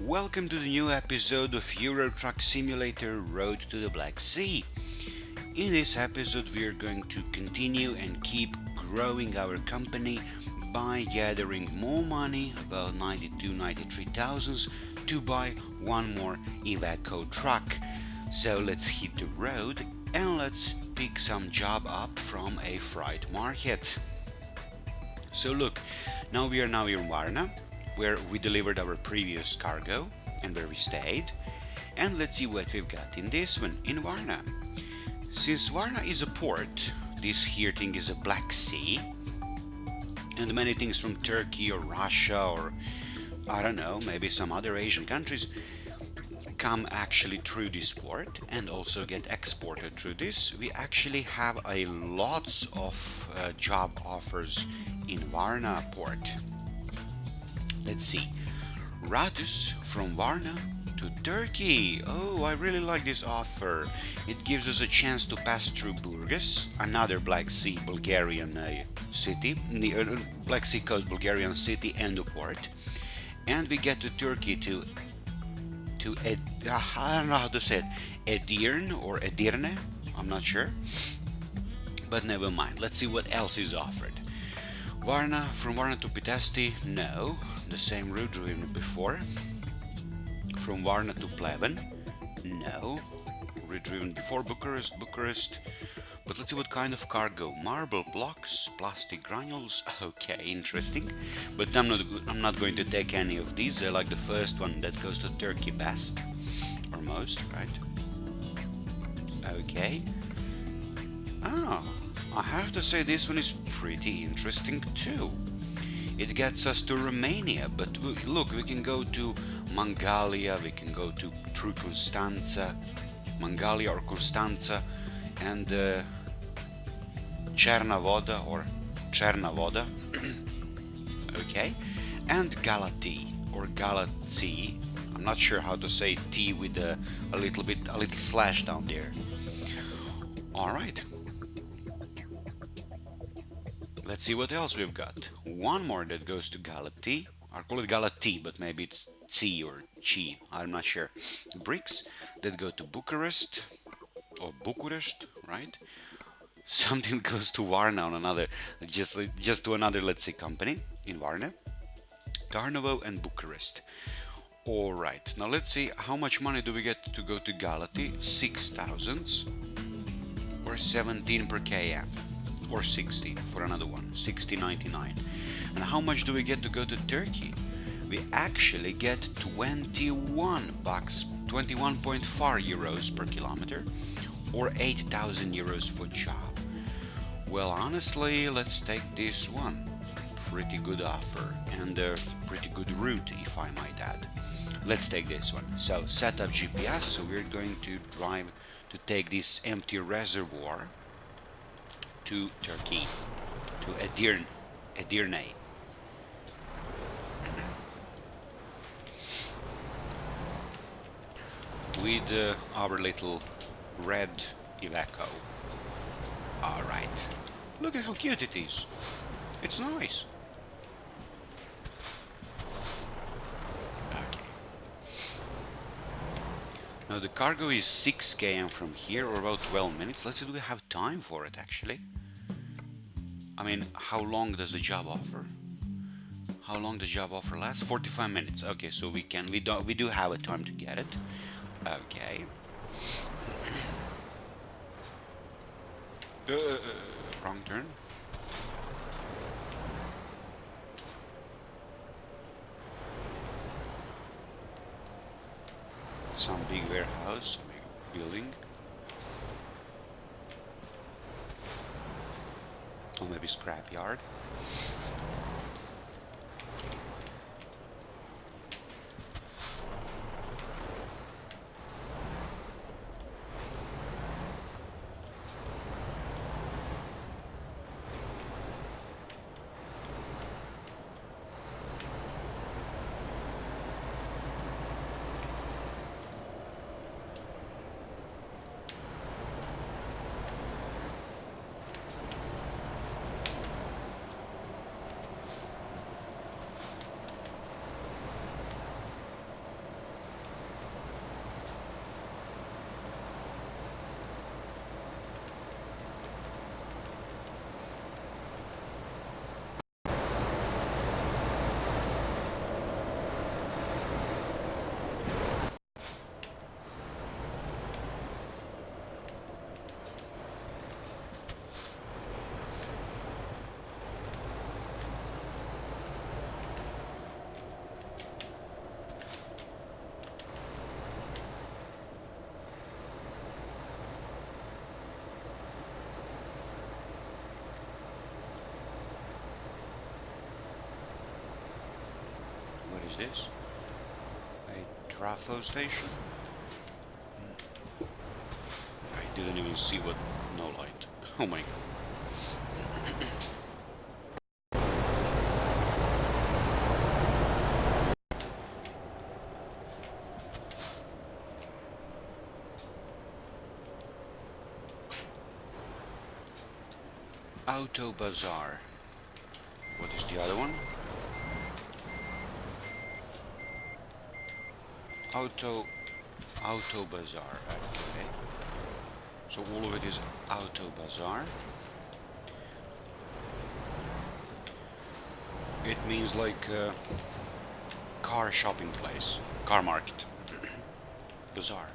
Welcome to the new episode of Euro Truck Simulator Road to the Black Sea. In this episode, we are going to continue and keep growing our company by gathering more money, about 93,000, to buy one more Iveco truck. So let's hit the road and let's pick some job up from a freight market. So look, we are now in Varna, where we delivered our previous cargo and where we stayed. And let's see what we've got in this one, in Varna. Since Varna is a port, this here thing is a Black Sea, and many things from Turkey or Russia or I don't know, maybe some other Asian countries come actually through this port and also get exported through this. We actually have a lots of job offers in Varna port. Let's see. Ratus from Varna to Turkey. Oh, I really like this offer. It gives us a chance to pass through Burgas, another Black Sea Bulgarian city, the Black Sea coast Bulgarian city and the port. And we get to Turkey to I don't know how to say it, Edirne or Edirne, I'm not sure. But never mind, let's see what else is offered. Varna, from Varna to Pitești, no, the same route driven before. From Varna to Pleven, no, route driven before Bucharest. But let's see what kind of cargo. Marble blocks, plastic granules. Okay, interesting. But I'm not going to take any of these. I like the first one that goes to Turkey best, or most, right? Okay. Oh, I have to say this one is pretty interesting too. It gets us to Romania, but look, we can go to Mangalia, we can go through Constanța, Mangalia or Constanța, and Chernavoda or Chernavoda, okay, and Galati or Galați. I'm not sure how to say T with a little slash down there. All right. Let's see what else we've got. One more that goes to Galati. I'll call it Galati, but maybe it's T or Chi. I'm not sure. Bricks that go to Bucharest or Bucharest, right? Something goes to Varna on another, just to another, let's say, company in Varna, Tarnovo and Bucharest. All right, now let's see how much money do we get to go to Galati. 6,000 or 17 per km, or 60 for another one, 60.99. And how much do we get to go to Turkey? We actually get 21 bucks, 21.4 euros per kilometer, or 8,000 euros for job. Well, honestly, let's take this one. Pretty good offer and a pretty good route, if I might add. Let's take this one. So set up GPS. So we're going to drive to take this empty reservoir to Turkey, to Edirne. With our little red Iveco. Alright. Look at how cute it is. It's nice. Okay. Now the cargo is 6 km from here, or about 12 minutes. Let's see, do we have time for it actually? I mean, how long does the job offer? How long does the job offer last? 45 minutes. Okay, so we do have a time to get it. Okay. Wrong turn. Some big warehouse, big building. Or maybe scrapyard. this? A trafo station? I didn't even see what. No light. Oh my god. Auto Bazaar. What is the other one? Auto Auto Bazaar. Okay. So all of it is Auto Bazaar. It means like car shopping place, car market, bazaar.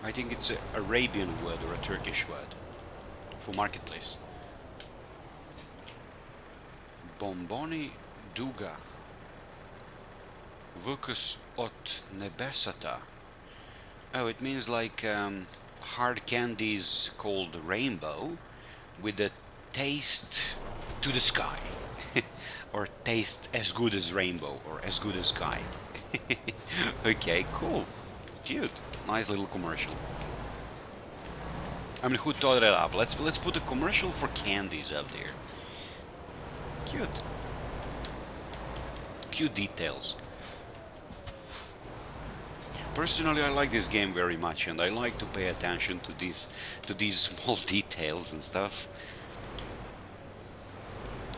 I think it's an Arabian word or a Turkish word for marketplace. Bomboni duga, vukus ot nebesata. Oh, it means like hard candies called rainbow with a taste to the sky. Or taste as good as rainbow or as good as sky. Okay, cool. Cute. Nice little commercial. I mean, who thought that up? Let's put a commercial for candies up there. Cute. Cute details. Personally, I like this game very much, and I like to pay attention to these small details and stuff.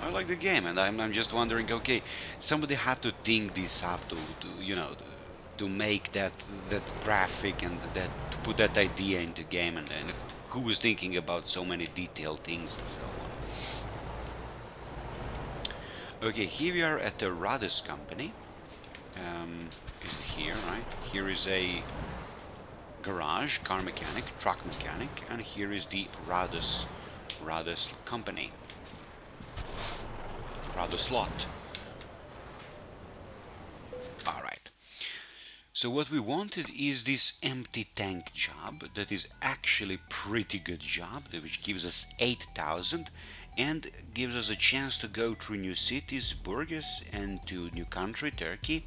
I like the game, and I'm just wondering. Okay, somebody had to think this up to you know to make that graphic and that to put that idea into game, and who was thinking about so many detailed things and so on. Okay, here we are at the Radis company. Is it here, right? Here is a garage, car mechanic, truck mechanic, and here is the Radis company. Radis lot. Alright. So what we wanted is this empty tank job that is actually pretty good job, which gives us 8,000 and gives us a chance to go through new cities, Burgas, and to new country, Turkey,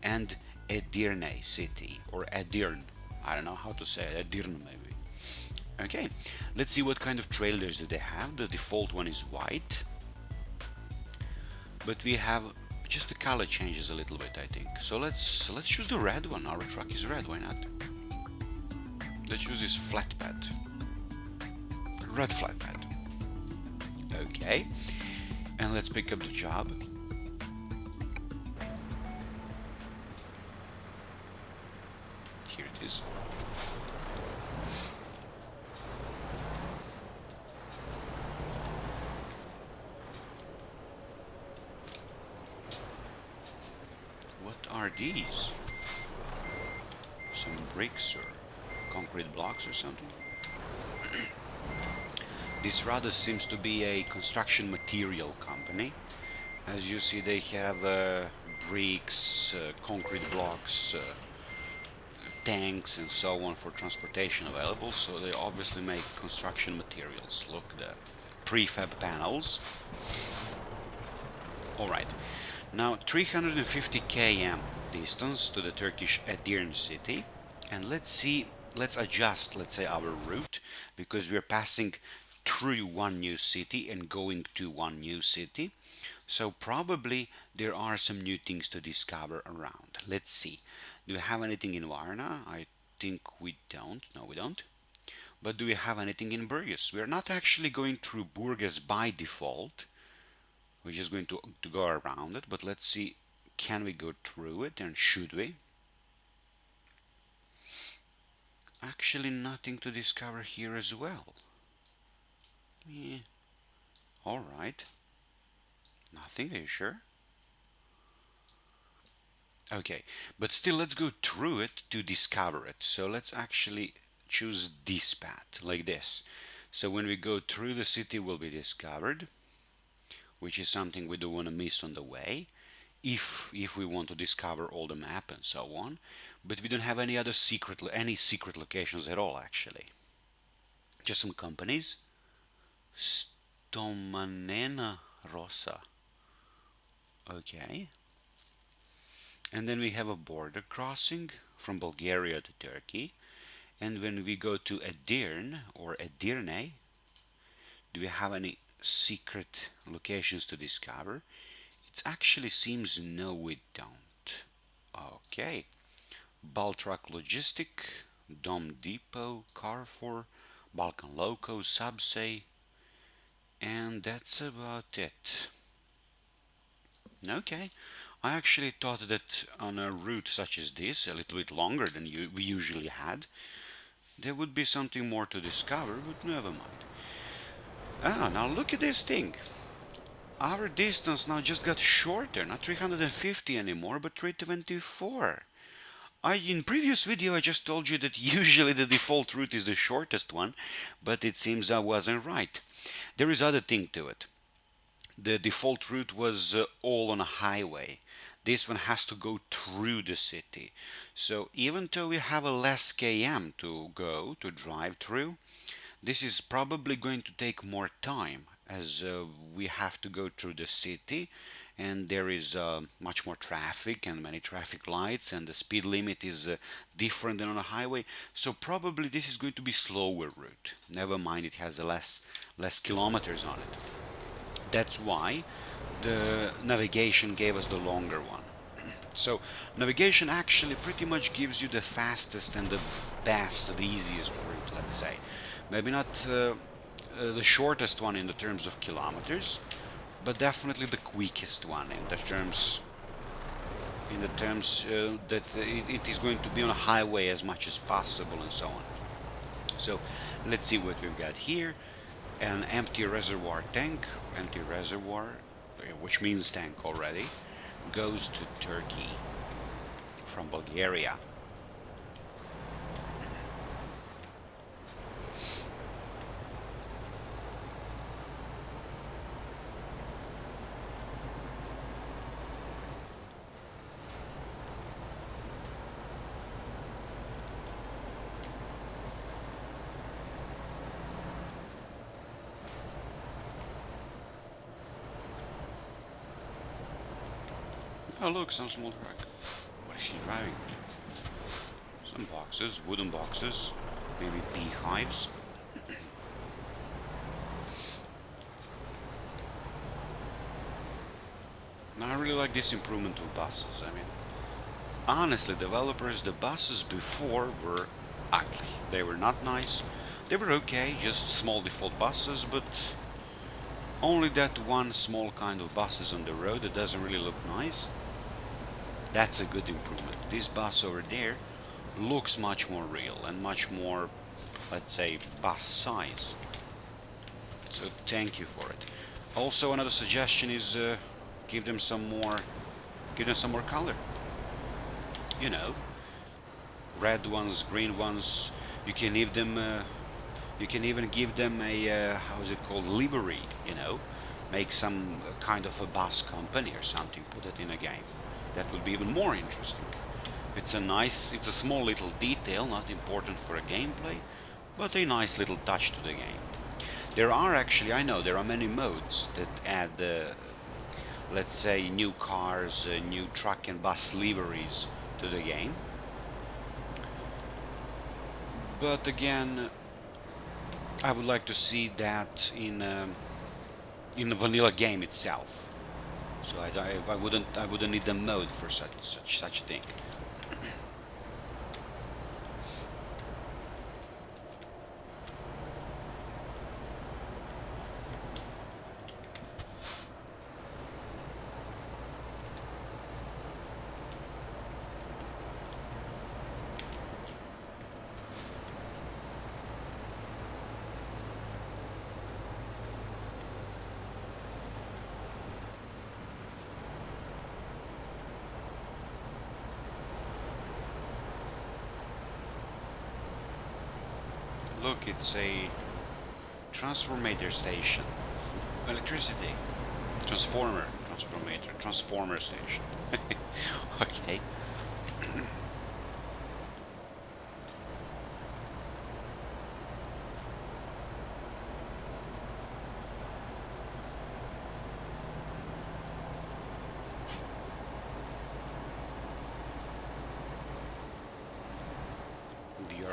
and Edirne city, or Edirne. I don't know how to say it, Edirne maybe. Okay, let's see what kind of trailers do they have. The default one is white, but we have just the color changes a little bit, I think. So let's choose the red one. Our truck is red, why not? Let's choose this flatbed. Red flatbed. Okay, and let's pick up the job. Here it is. What are these? Some bricks or concrete blocks or something? This rather seems to be a construction material company. As you see, they have bricks, concrete blocks, tanks, and so on for transportation available. So they obviously make construction materials. Look, the prefab panels. All right. Now 350 km distance to the Turkish Edirne city, and let's adjust, let's say, our route, because we're passing through one new city and going to one new city. So probably there are some new things to discover around. Let's see. Do we have anything in Varna? I think we don't. No, we don't. But do we have anything in Burgas? We're not actually going through Burgas by default. We're just going to go around it, but let's see, can we go through it, and should we? Actually, nothing to discover here as well. Yeah. Alright. Nothing, are you sure? Okay, but still, let's go through it to discover it. So let's actually choose this path, like this. So when we go through the city, will be discovered, which is something we don't want to miss on the way, if we want to discover all the map and so on. But we don't have any secret locations at all, actually. Just some companies. Stomanena Rosa. Okay. And then we have a border crossing from Bulgaria to Turkey. And when we go to Edirne or Edirne, do we have any secret locations to discover? It actually seems no, we don't. Okay. Baltrak Logistic, Dom Depot, Carrefour, Balkan Loco, Subsay, and that's about it. Okay. I actually thought that on a route such as this, a little bit longer than we usually had, there would be something more to discover, but never mind. Ah, now look at this thing. Our distance now just got shorter, not 350 anymore, but 324. In previous video I just told you that usually the default route is the shortest one, but it seems I wasn't right. There is other thing to it. The default route was all on a highway. This one has to go through the city. So even though we have a less km to go, to drive through, this is probably going to take more time as we have to go through the city and there is much more traffic and many traffic lights and the speed limit is different than on a highway. So probably this is going to be slower route. Never mind, it has a less kilometers on it. That's why the navigation gave us the longer one. So navigation actually pretty much gives you the fastest and the best, the easiest route, let's say. Maybe not the shortest one in the terms of kilometers, but definitely the quickest one in the terms that it is going to be on a highway as much as possible and so on. So let's see what we've got here. An empty reservoir tank, which means tank already, goes to Turkey from Bulgaria. Oh look, some small truck. What is he driving? Some boxes, wooden boxes, maybe beehives. I really like this improvement of buses. I mean, honestly, developers, the buses before were ugly. They were not nice. They were okay, just small default buses, but only that one small kind of buses on the road that doesn't really look nice. That's a good improvement. This bus over there looks much more real and much more, let's say, bus size. So thank you for it. Also, another suggestion is give them some more, color. You know, red ones, green ones. You can give them, you can even give them a how is it called, livery. You know, make some kind of a bus company or something. Put it in a game. That would be even more interesting. It's a small little detail, not important for a gameplay, but a nice little touch to the game. There are actually, I know, there are many modes that add, let's say, new cars, new truck and bus liveries to the game. But again, I would like to see that in the vanilla game itself. So I wouldn't need the mode for such a thing. Look, it's a transformator station. Electricity. Transformer station. Okay.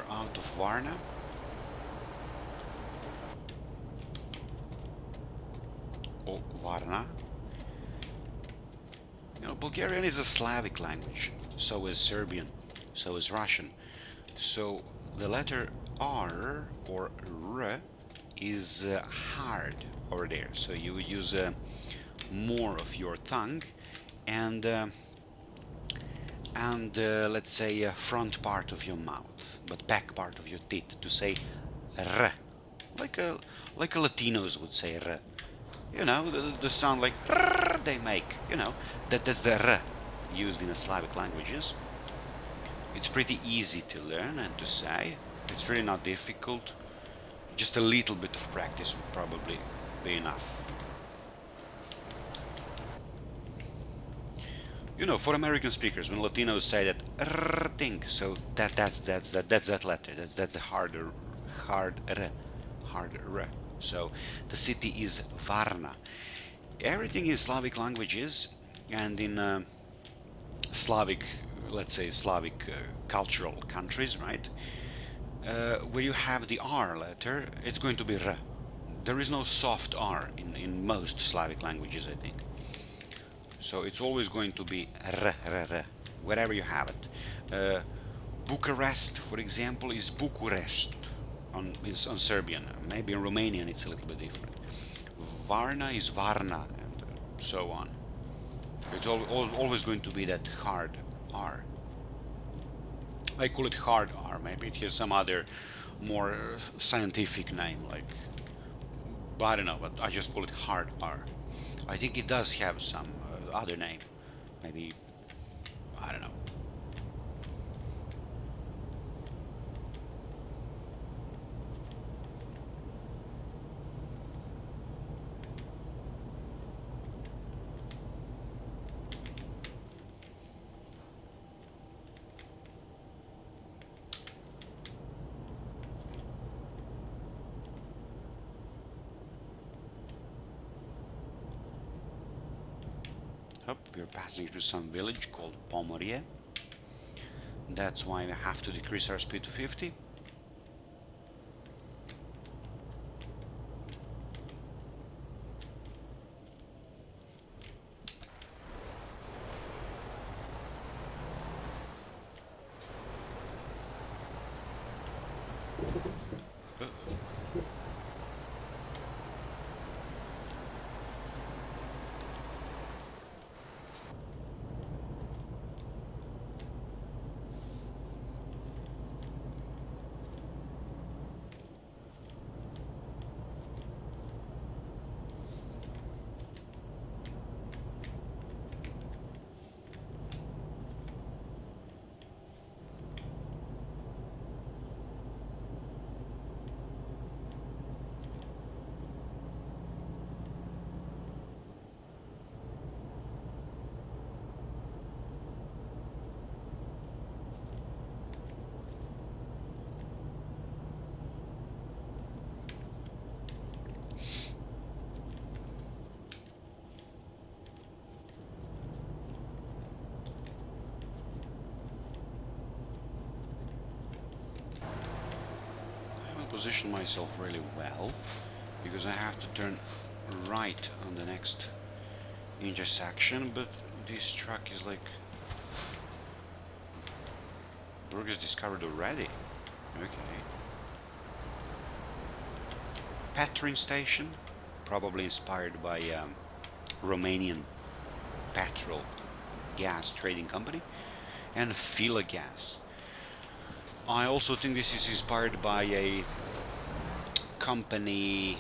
out of Varna. Or Varna. You know, Bulgarian is a Slavic language. So is Serbian. So is Russian. So the letter R or R is hard over there. So you would use more of your tongue and let's say front part of your mouth, but back part of your teeth to say R, like a Latinos would say R. You know, the sound like R they make. You know, that's the R used in the Slavic languages. It's pretty easy to learn and to say. It's really not difficult. Just a little bit of practice would probably be enough. You know, for American speakers, when Latinos say that R thing, so that's that letter. That's the hard R. So the city is Varna. Everything in Slavic languages and in Slavic, let's say Slavic cultural countries, right? Where you have the R letter, it's going to be R. There is no soft R in most Slavic languages, I think. So it's always going to be R, wherever you have it. Bucharest, for example, is Bucurest on Serbian. Maybe in Romanian it's a little bit different. Varna is Varna, and so on. It's always going to be that hard R. I call it hard R. Maybe it has some other more scientific name, like, but I don't know. But I just call it hard R. I think it does have some other name. Maybe, I don't know. We're passing through some village called Pomorie. That's why we have to decrease our speed to 50. Position myself really well because I have to turn right on the next intersection, but this truck is like burgers discovered already. Okay. Petrin station, probably inspired by Romanian petrol gas trading company, and Fila gas. I also think this is inspired by a company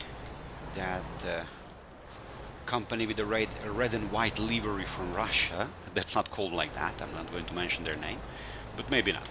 company with a red and white livery from Russia. That's not called like that. I'm not going to mention their name, but maybe not.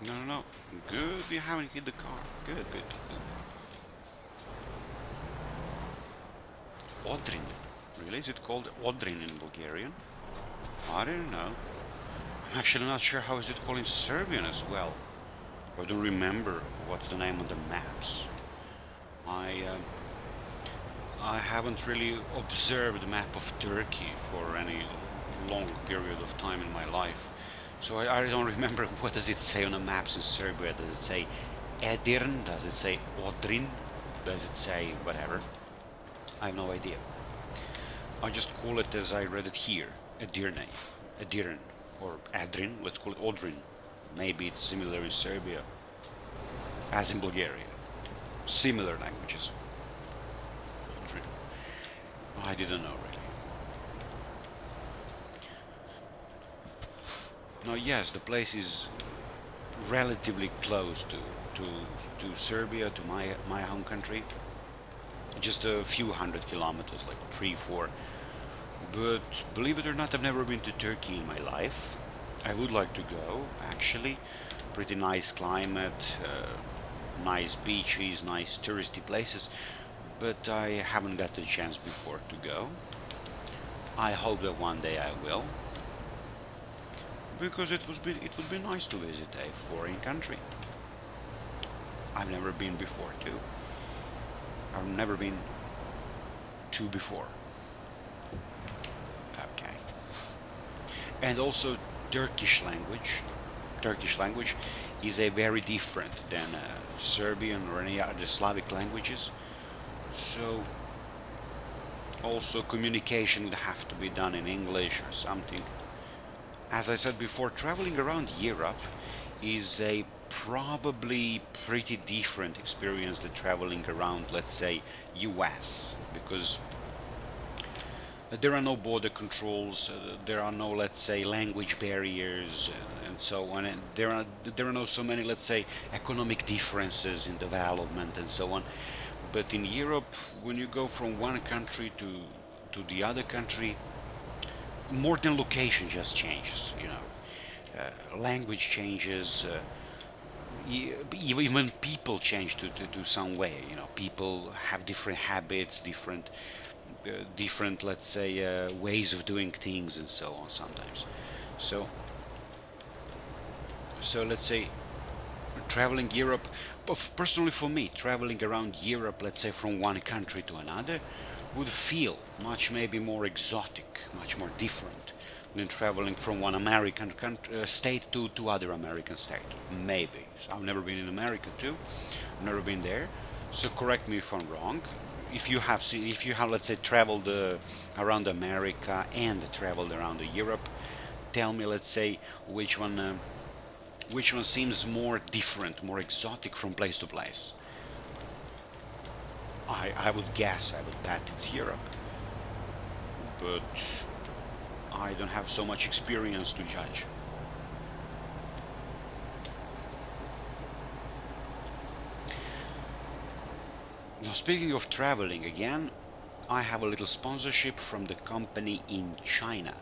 No, no, no. Good, you haven't hit the car. Good, good, good. Odrin. Really? Is it called Odrin in Bulgarian? I don't know. I'm actually not sure how is it called in Serbian as well. I don't remember what's the name on the maps. I um, I haven't really observed the map of Turkey for any long period of time in my life. So I don't remember what does it say on the maps in Serbia. Does it say Edirn? Does it say Odrin? Does it say whatever? I have no idea. I just call it as I read it here, Edirne, Edirn, or Adrin. Let's call it Odrin. Maybe it's similar in Serbia as in Bulgaria. Similar languages. Odrin. I didn't know really. Now, yes, the place is relatively close to Serbia, to my home country. Just a few hundred kilometers, like 3, 4. But believe it or not, I've never been to Turkey in my life. I would like to go, actually. Pretty nice climate, nice beaches, nice touristy places. But I haven't got the chance before to go. I hope that one day I will. Because it would be nice to visit a foreign country. I've never been before too. I've never been to before. Okay. And also Turkish language. Turkish language is a very different than Serbian or any other Slavic languages. So also communication would have to be done in English or something. As I said before, traveling around Europe is a probably pretty different experience than traveling around, let's say, US, because there are no border controls, there are no, let's say, language barriers, and so on, and there are no so many, let's say, economic differences in development and so on. But in Europe, when you go from one country to the other country, more than location just changes, language changes, even people change to some way, people have different habits, different, let's say, ways of doing things and so on sometimes. So so let's say traveling Europe, personally for me, traveling around Europe, let's say from one country to another, would feel much maybe more exotic, much more different than traveling from one American state to other American state. Maybe. So I've never been in America too. I've never been there. So correct me if I'm wrong. If you have, let's say, traveled around America and traveled around Europe, tell me, let's say, which one seems more different, more exotic from place to place. I would guess, I would bet it's Europe, but I don't have so much experience to judge. Now, speaking of traveling again, I have a little sponsorship from the company in China.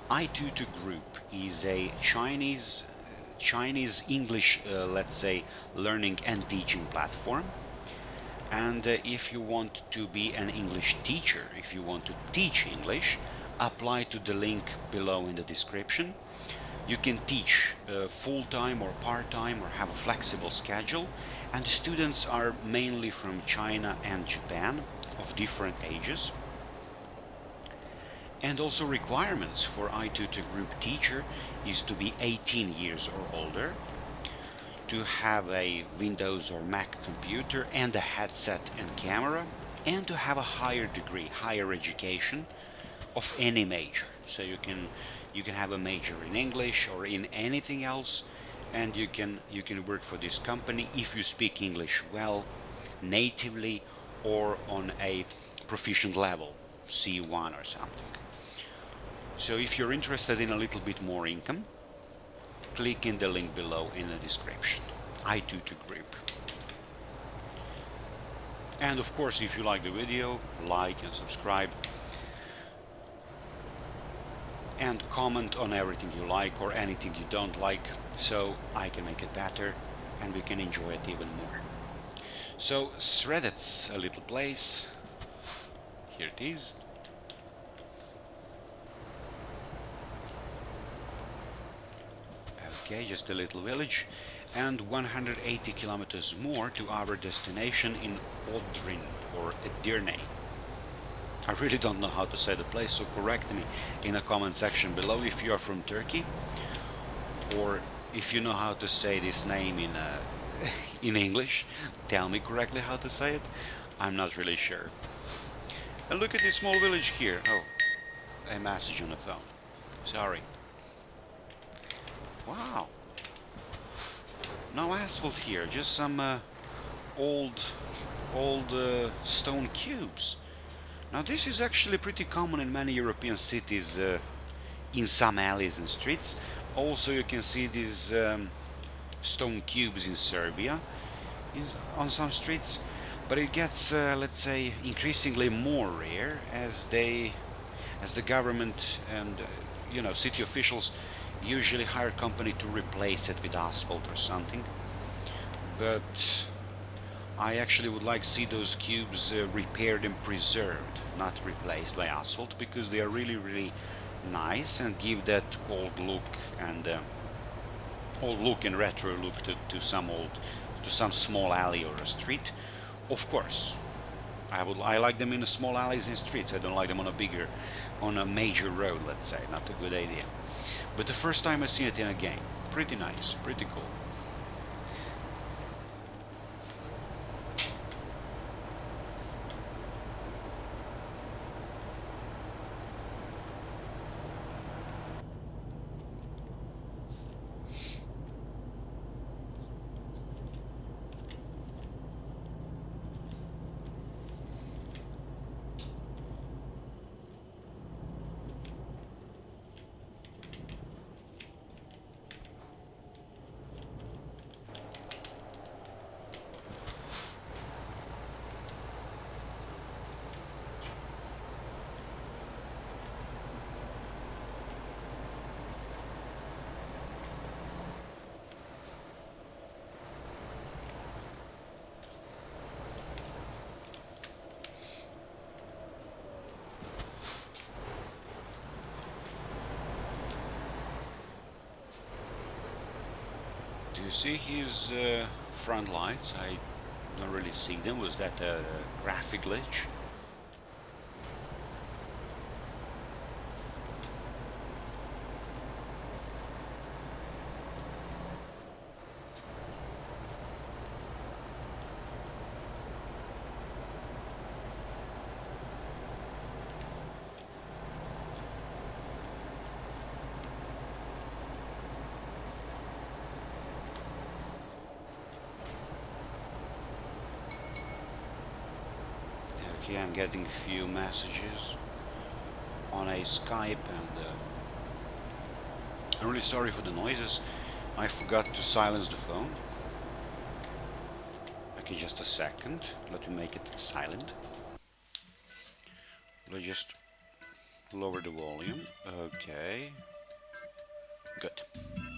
iTutor Group is a Chinese English, let's say, learning and teaching platform. And if you want to be an English teacher, if you want to teach English, apply to the link below in the description. You can teach full-time or part-time or have a flexible schedule. And the students are mainly from China and Japan, of different ages. And also requirements for iTutor Group teacher is to be 18 years or older, to have a Windows or Mac computer and a headset and camera, and to have a higher degree, higher education of any major. So you can have a major in English or in anything else, and you can work for this company if you speak English well, natively, or on a proficient level, C1 or something. So if you're interested in a little bit more income, click in the link below in the description. iTutor Group. And of course, if you like the video, like and subscribe. and comment on everything you like or anything you don't like, so I can make it better and we can enjoy it even more. So Sredet's a little place. Here it is. Okay, just a little village, and 180 kilometers more to our destination in Odrin or Edirne. I really don't know how to say the place, so correct me in the comment section below if you are from Turkey, or if you know how to say this name in in English. Tell me correctly how to say it. I'm not really sure. And look at this small village here. Oh, a message on the phone. Sorry. Wow. No asphalt here, just some old stone cubes. Now this is actually pretty common in many European cities, in some alleys and streets. Also you can see these stone cubes in Serbia on some streets, but it gets, let's say, increasingly more rare as the government and city officials usually hire a company to replace it with asphalt or something. But I actually would like to see those cubes repaired and preserved, not replaced by asphalt, because they are really, really nice and give that old look and retro look to some small alley or a street. Of course, I like them in the small alleys and streets. I don't like them on a major road. Let's say, not a good idea. But the first time I've seen it in a game, pretty nice, pretty cool. Do you see his front lights? I don't really see them. Was that a graphic glitch? Okay, I'm getting a few messages on a Skype, and I'm really sorry for the noises. I forgot to silence the phone. Okay, just a second. Let me make it silent. Let's just lower the volume. Okay. Good.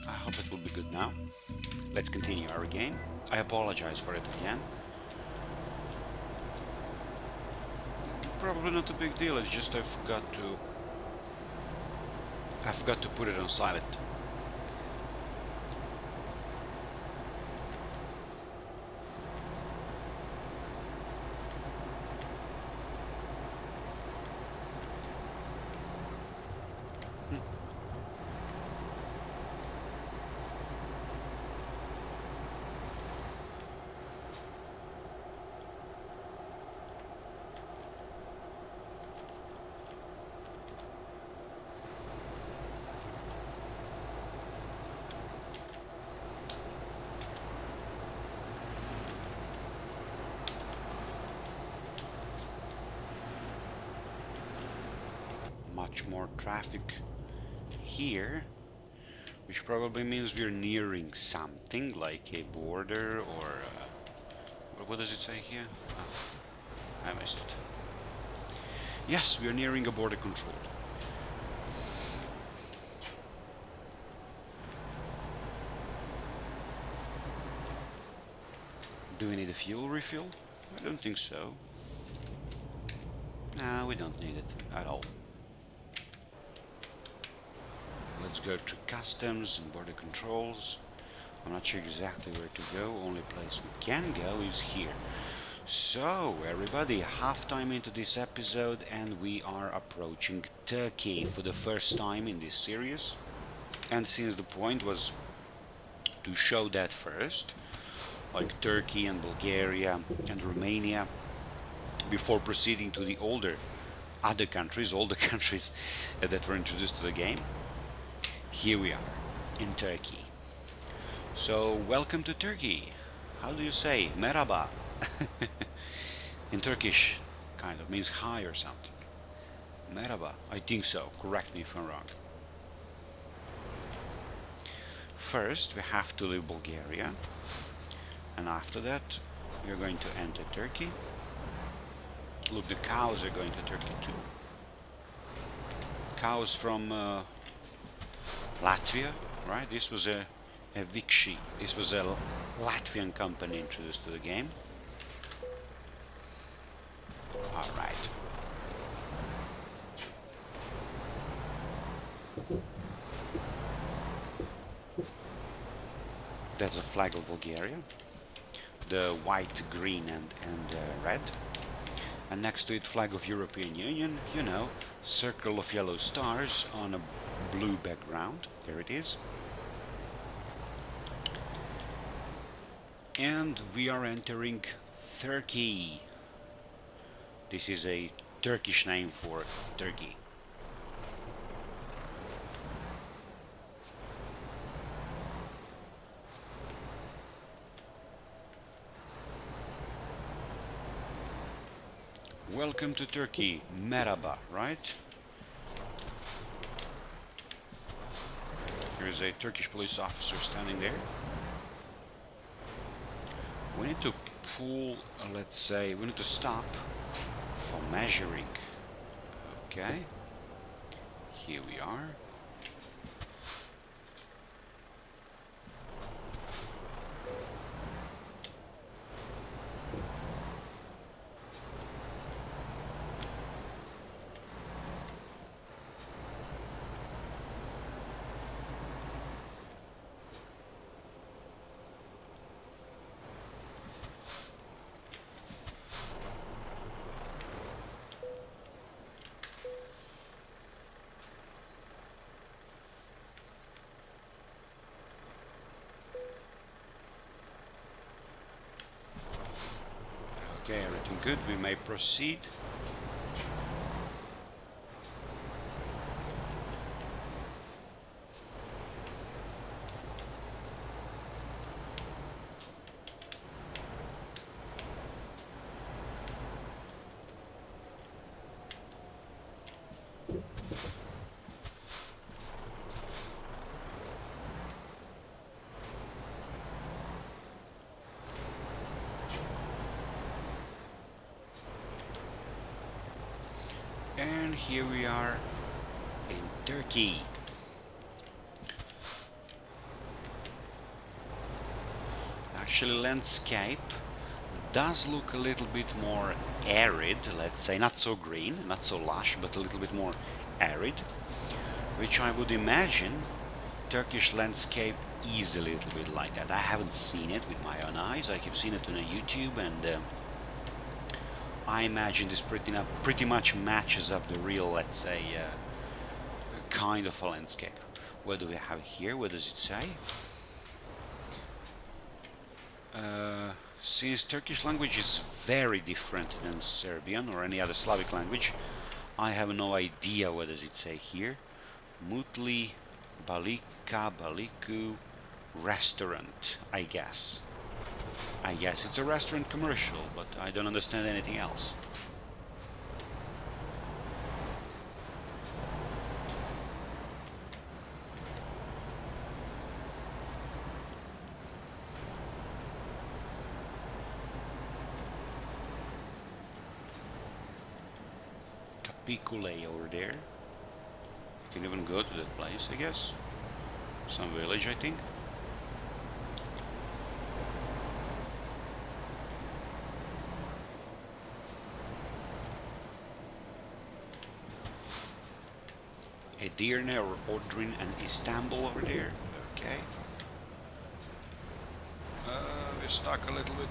I hope it will be good now. Let's continue our game. I apologize for it again. Probably not a big deal, it's just I forgot to put it on silent. Much more traffic here, which probably means we're nearing something like a border or what does it say here? Oh, I missed it. Yes, we're nearing a border control. Do we need a fuel refill? I don't think so. No, we don't need it at all. Let's go to customs and border controls. I'm not sure exactly where to go. Only place we can go is here. So, everybody, halftime into this episode, and we are approaching Turkey for the first time in this series. And since the point was to show that first, like Turkey and Bulgaria and Romania, before proceeding to the older countries that were introduced to the game, here we are in Turkey. So, welcome to Turkey. How do you say Merhaba? In Turkish, kind of means hi or something. Merhaba, I think so. Correct me if I'm wrong. First, we have to leave Bulgaria, and after that, we're going to enter Turkey. Look, the cows are going to Turkey too. Cows from Latvia, right? This was a Vikshi. This was a Latvian company introduced to the game. All right. That's the flag of Bulgaria. The white, green, and red. And next to it, flag of European Union. You know, circle of yellow stars on a blue background. There it is. And we are entering Turkey. This is a Turkish name for Turkey. Welcome to Turkey, Merhaba, right? There is a Turkish police officer standing there. We need to pull, let's say, we need to stop for measuring. Okay, here we are. Okay, everything good. We may proceed. And here we are in Turkey. Actually, landscape does look a little bit more arid, let's say, not so green, not so lush, but a little bit more arid, which I would imagine Turkish landscape is a little bit like that. I haven't seen it with my own eyes. I have seen it on a YouTube, and I imagine this pretty much matches up the real, let's say, kind of a landscape. What do we have here? What does it say? Since Turkish language is very different than Serbian or any other Slavic language, I have no idea what does it say here. Mutli Balika Baliku restaurant, I guess. I guess it's a restaurant commercial, but I don't understand anything else. Capicule over there. Can even go to that place, I guess. Some village, I think. Edirne or Odrin and Istanbul over there. Okay. We're stuck a little bit.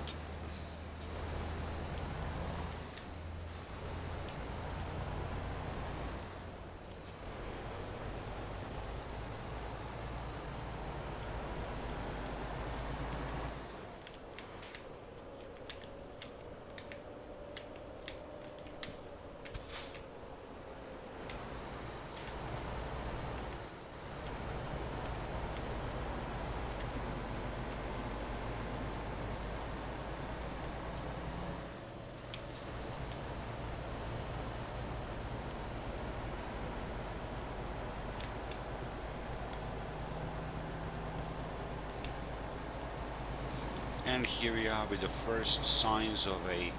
And here we are with the first signs of a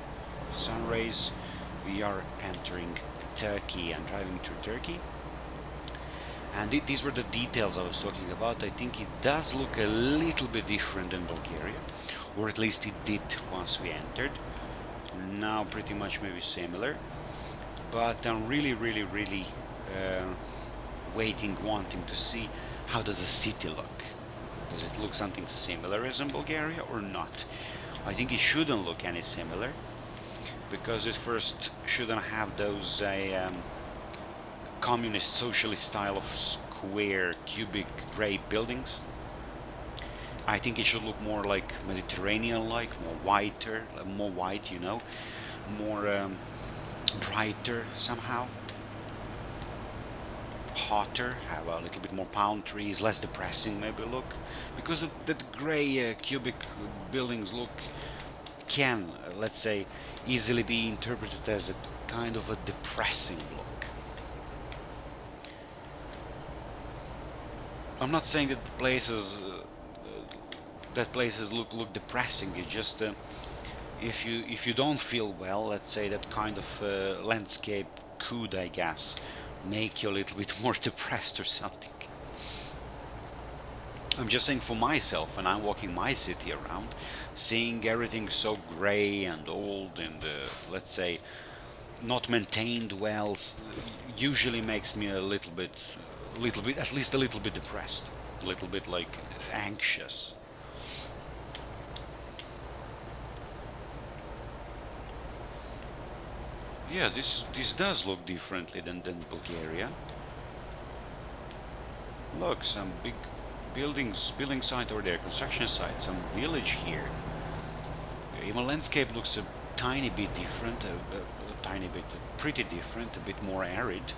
sun rays. We are entering Turkey and driving through Turkey. And these were the details I was talking about. I think it does look a little bit different than Bulgaria, or at least it did once we entered. Now pretty much maybe similar. But I'm really wanting to see how does the city look. Does it look something similar as in Bulgaria or not? I think it shouldn't look any similar, because it first shouldn't have those communist socialist style of square cubic grey buildings. I think it should look more like Mediterranean like, more white, you know, more brighter somehow, hotter, have a little bit more palm trees, less depressing maybe look, because the grey cubic buildings look can, let's say, easily be interpreted as a kind of a depressing look. I'm not saying that places look depressing. It's just if you don't feel well, let's say, that kind of landscape could, I guess, make you a little bit more depressed or something. I'm just saying for myself, when I'm walking my city around, seeing everything so grey and old and let's say not maintained well, usually makes me a little bit, at least a little bit depressed, a little bit like anxious. Yeah, this does look differently than Bulgaria. Look, some big building site over there, construction site, some village here. Even landscape looks a tiny bit different, a tiny bit, pretty different, a bit more arid.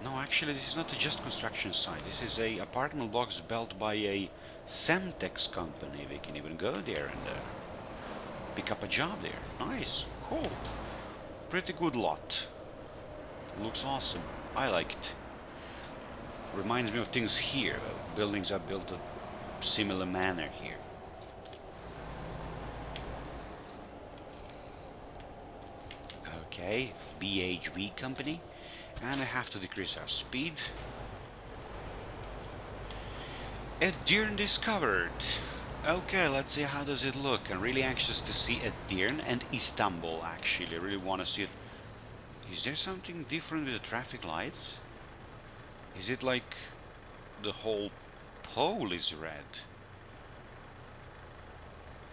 No, actually, this is not just construction site. This is a apartment blocks built by a Semtex company. We can even go there and pick up a job there. Nice, cool, pretty good lot. Looks awesome. I like it. Reminds me of things here. Buildings are built a similar manner here. Okay, BHV company. And I have to decrease our speed. Edirne discovered. Okay, let's see how does it look. I'm really anxious to see Edirne and Istanbul, actually. I really want to see it. Is there something different with the traffic lights? Is it like the whole pole is red?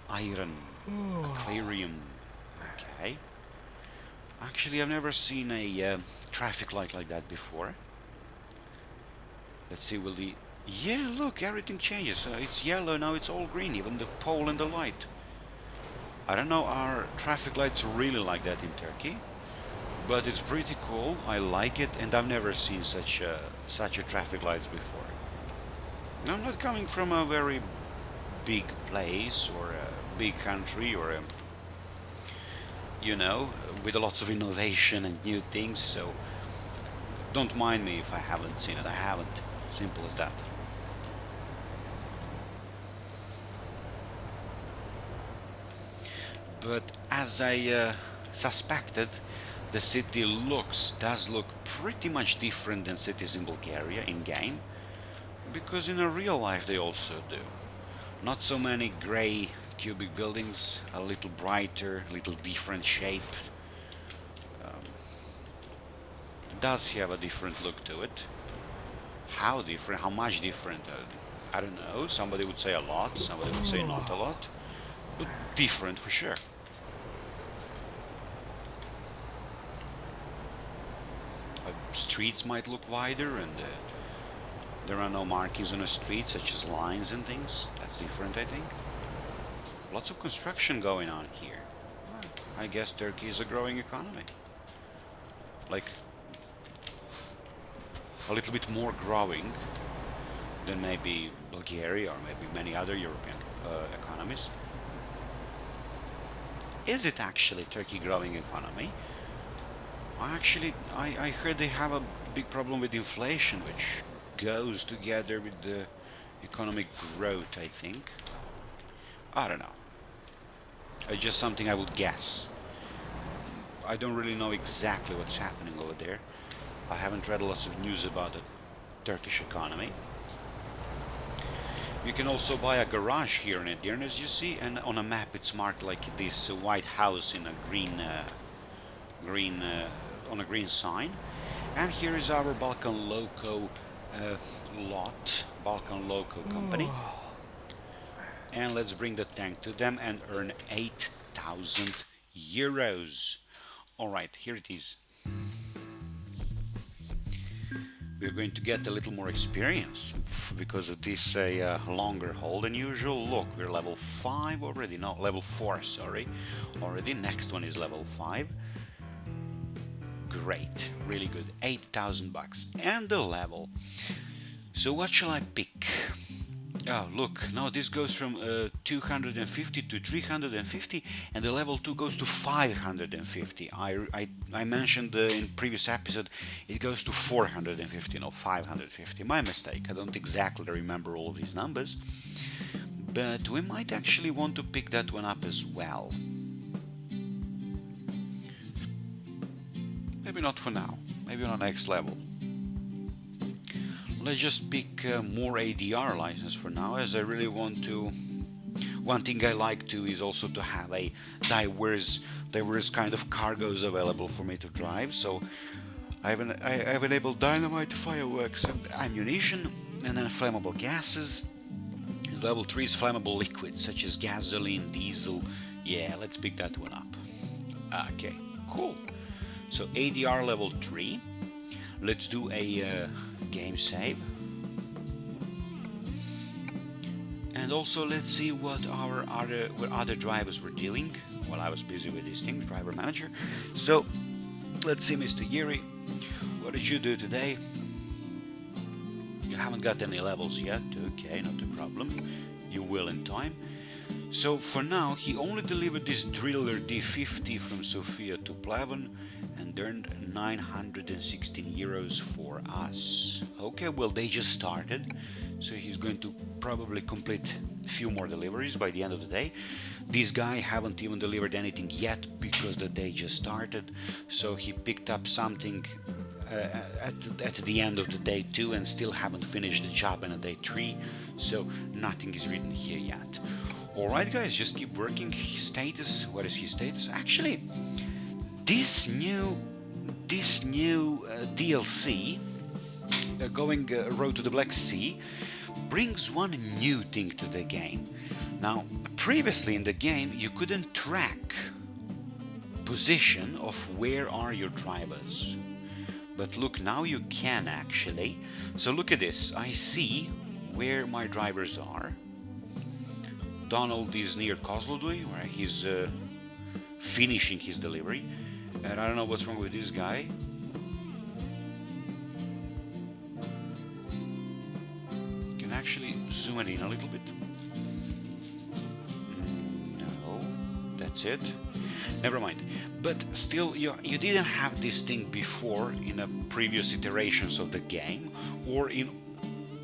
Iron. Aquarium. Okay. Actually, I've never seen a traffic light like that before. Let's see, will the... Yeah, look, everything changes. It's yellow, now it's all green, even the pole and the light. I don't know, are traffic lights really like that in Turkey? But it's pretty cool, I like it, and I've never seen such a traffic lights before. I'm not coming from a very big place or a big country or a, you know, with lots of innovation and new things, so don't mind me if I haven't seen it. I haven't. Simple as that. But as I suspected, the city does look pretty much different than cities in Bulgaria in game, because in a real life they also do. Not so many grey cubic buildings, a little brighter, a little different shaped. Does have a different look to it. How different? How much different? I don't know. Somebody would say a lot, somebody would say not a lot, but different for sure. Streets might look wider, and there are no markings on the street, such as lines and things. That's different, I think. Lots of construction going on here. I guess Turkey is a growing economy. Like, a little bit more growing than maybe Bulgaria or maybe many other European economies. Is it actually Turkey growing economy? I heard they have a big problem with inflation, which goes together with the economic growth, I think. I don't know. It's just something I would guess. I don't really know exactly what's happening over there. I haven't read lots of news about the Turkish economy. You can also buy a garage here in Edirne, as you see, and on a map it's marked like this white house in a green on a green sign. And here is our Balkan Loco lot, Balkan Loco company. And let's bring the tank to them and earn 8,000 euros. All right, here it is. We're going to get a little more experience because of this longer haul than usual. Look, we're level 5 already. No, level 4, sorry. Already. Next one is level 5. Great. Really good. 8,000 bucks. And the level. So what shall I pick? Oh, look, now this goes from 250 to 350, and the level 2 goes to 550. I mentioned in previous episode it goes to 450, no, 550. My mistake, I don't exactly remember all of these numbers, but we might actually want to pick that one up as well. Maybe not for now, maybe on the next level. Let's just pick more ADR license for now, as I really want to. One thing I like to is also to have a diverse kind of cargoes available for me to drive. So I have enabled dynamite, fireworks, and ammunition, and then flammable gases. And level 3 is flammable liquids such as gasoline, diesel. Yeah, let's pick that one up. Okay, cool. So ADR level 3. Let's do a game save. And also let's see what our other drivers were doing while I was busy with this thing, driver manager. So let's see, Mr. Yuri, what did you do today? You haven't got any levels yet. Okay, not a problem. You will in time. So for now, he only delivered this Driller D50 from Sofia to Pleven and earned 916 euros for us. Okay, well, they just started, so he's going to probably complete a few more deliveries by the end of the day. This guy haven't even delivered anything yet because the day just started, so he picked up something at the end of the day 2 and still haven't finished the job in a day 3, so nothing is written here yet. Alright guys, just keep working. His status, what is his status? Actually, this new DLC, going Road to the Black Sea, brings one new thing to the game. Now, previously in the game, you couldn't track position of where are your drivers. But look, now you can actually. So look at this. I see where my drivers are. Donald is near Kozloduy, where he's finishing his delivery. And I don't know what's wrong with this guy. You can actually zoom it in a little bit. No, that's it. Never mind. But still, you didn't have this thing before in a previous iterations of the game, or in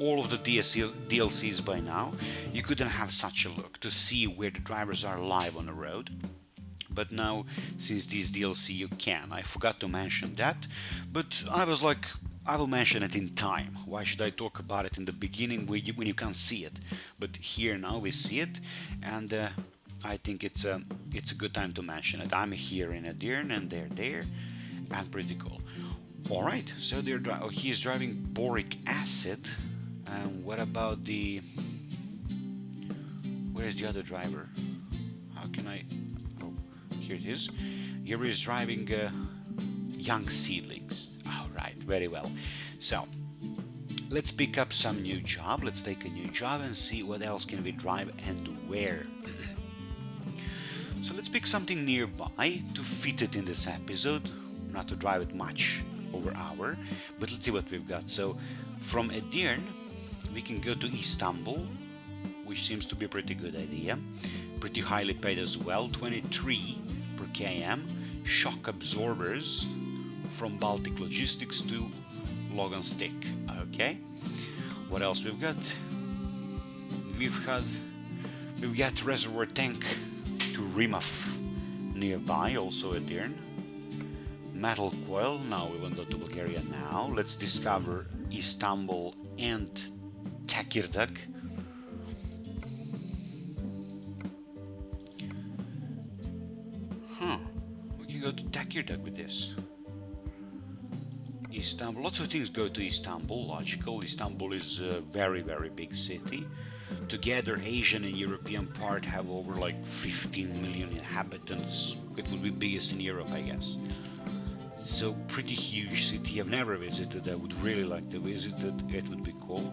all of the DLCs by now. You couldn't have such a look to see where the drivers are live on the road. But now, since this DLC, you can. I forgot to mention that, but I was like, I will mention it in time. Why should I talk about it in the beginning when you can't see it? But here now we see it, and I think it's a good time to mention it. I'm here in Edirne and they're there, and pretty cool. All right, so he's driving boric acid. And what about where is the other driver? How can I? Oh, here it is. Here he's driving young seedlings. All right, very well. So let's pick up some new job. Let's take a new job and see what else can we drive and where. So let's pick something nearby to fit it in this episode, not to drive it much over hour, but let's see what we've got. So from Edirne, we can go to Istanbul, which seems to be a pretty good idea. Pretty highly paid as well, 23 per km. Shock absorbers from Baltic Logistics to Logan Stick. Okay. What else we've got? We've got reservoir tank to Rimaf nearby, also at Edirne. Metal coil. Now we won't go to Bulgaria now. Let's discover Istanbul and Tekirdağ. We can go to Tekirdağ with this. Istanbul, lots of things go to Istanbul, logical. Istanbul is a very, very big city. Together, Asian and European part have over like 15 million inhabitants. It will be biggest in Europe, I guess. So pretty huge city. I've never visited. I would really like to visit it. It would be cool.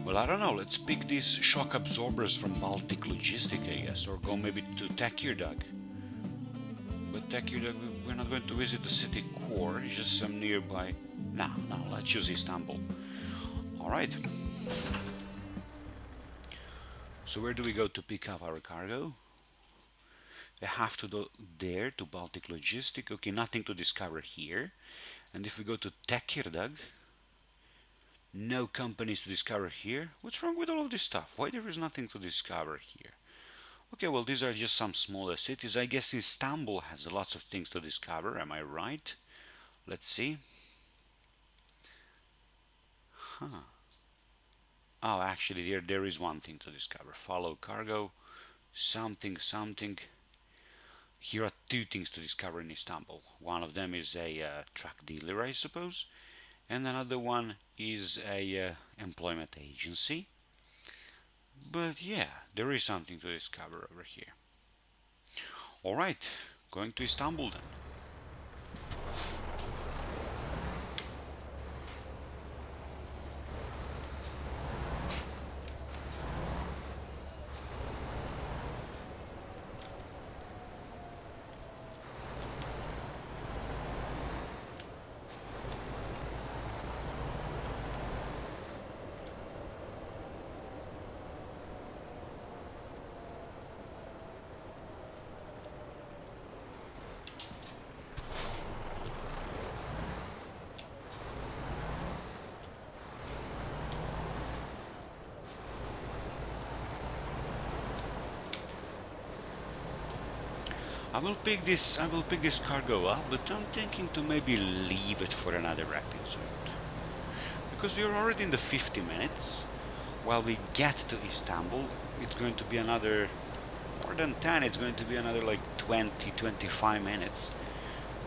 Well, I don't know. Let's pick these shock absorbers from Baltic Logistic, I guess, or go maybe to Tekirdağ. But Tekirdağ, we're not going to visit the city core. It's just some nearby. No, let's choose Istanbul. All right. So where do we go to pick up our cargo? We have to go there to Baltic Logistic. Okay, nothing to discover here. And if we go to Tekirdağ, no companies to discover here. What's wrong with all of this stuff? Why there is nothing to discover here? Okay, well, these are just some smaller cities. I guess Istanbul has lots of things to discover. Am I right? Let's see. Oh, actually, there is one thing to discover. Follow cargo. Something. Here are two things to discover in Istanbul. One of them is a truck dealer, I suppose. And another one is a employment agency. But yeah, there is something to discover over here. Alright, going to Istanbul then. I will pick this cargo up, but I'm thinking to maybe leave it for another episode. Because we are already in the 50 minutes. While we get to Istanbul, it's going to be another more than 10, it's going to be another like 20-25 minutes.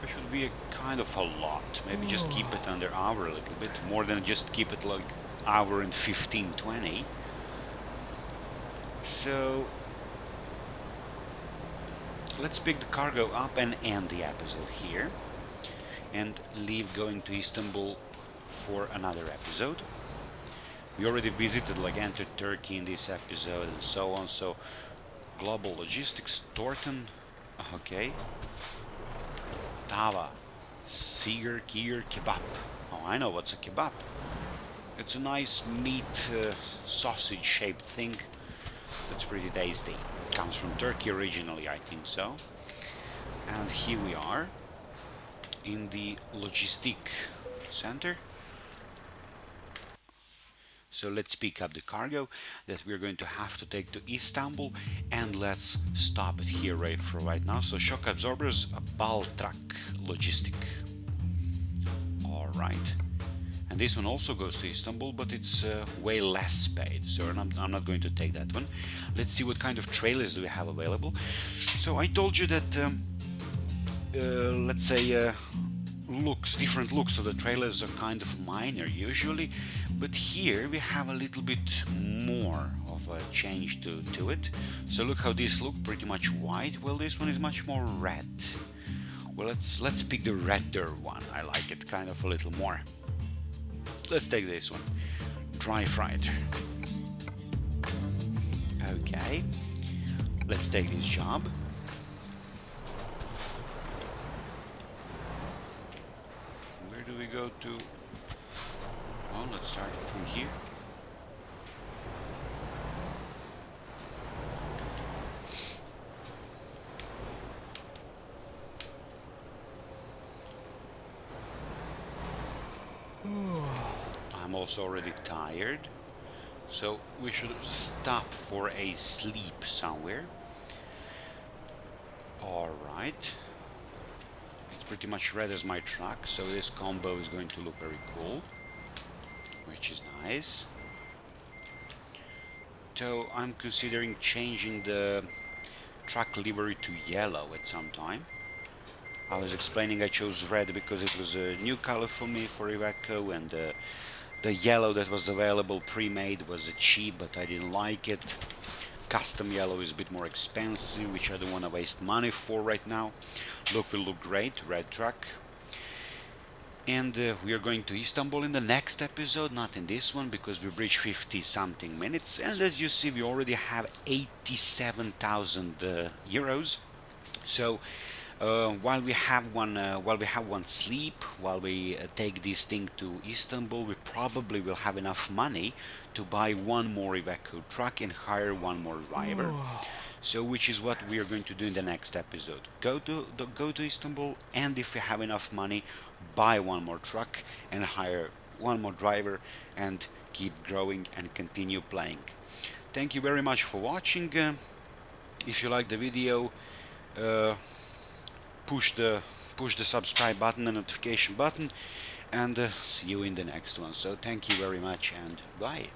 Which would be a kind of a lot. Maybe just keep it under hour a little bit, more than just keep it like hour and 15-20. So let's pick the cargo up and end the episode here, and leave going to Istanbul for another episode. We already visited, like, entered Turkey in this episode and so on. So global logistics, Torton, okay. Tava, Seger, Kier, Kebab. Oh, I know what's a kebab. It's a nice meat sausage shaped thing. That's pretty tasty. Comes from Turkey originally, I think so. And here we are in the logistic center. So let's pick up the cargo that we're going to have to take to Istanbul, and let's stop it here right now. So shock absorbers, Baltrak Logistic. All right. And this one also goes to Istanbul, but it's way less paid, so I'm not going to take that one. Let's see what kind of trailers do we have available. So I told you that let's say different looks of the trailers are kind of minor usually, but here we have a little bit more of a change to it. So look how this look, pretty much white. Well, this one is much more red. Well, let's pick the redder one. I like it kind of a little more. Let's take this one, dry fried. Okay, let's take this job. Where do we go to? Well, let's start from here. I'm also already tired, so we should stop for a sleep somewhere. Alright. It's pretty much red as my truck, so this combo is going to look very cool, which is nice. So I'm considering changing the truck livery to yellow at some time. I was explaining I chose red because it was a new color for me for Iveco, and the yellow that was available pre-made was cheap, but I didn't like it. Custom yellow is a bit more expensive, which I don't want to waste money for right now. Look will look great, red truck. And we are going to Istanbul in the next episode, not in this one, because we've reached 50 something minutes, and as you see we already have 87,000 euros. So while we have one sleep, while we take this thing to Istanbul, we probably will have enough money to buy one more Iveco truck and hire one more driver. So, which is what we are going to do in the next episode. Go to Istanbul, and if we have enough money, buy one more truck and hire one more driver, and keep growing and continue playing. Thank you very much for watching. If you like the video, push the subscribe button and notification button, and see you in the next one. So thank you very much, and bye.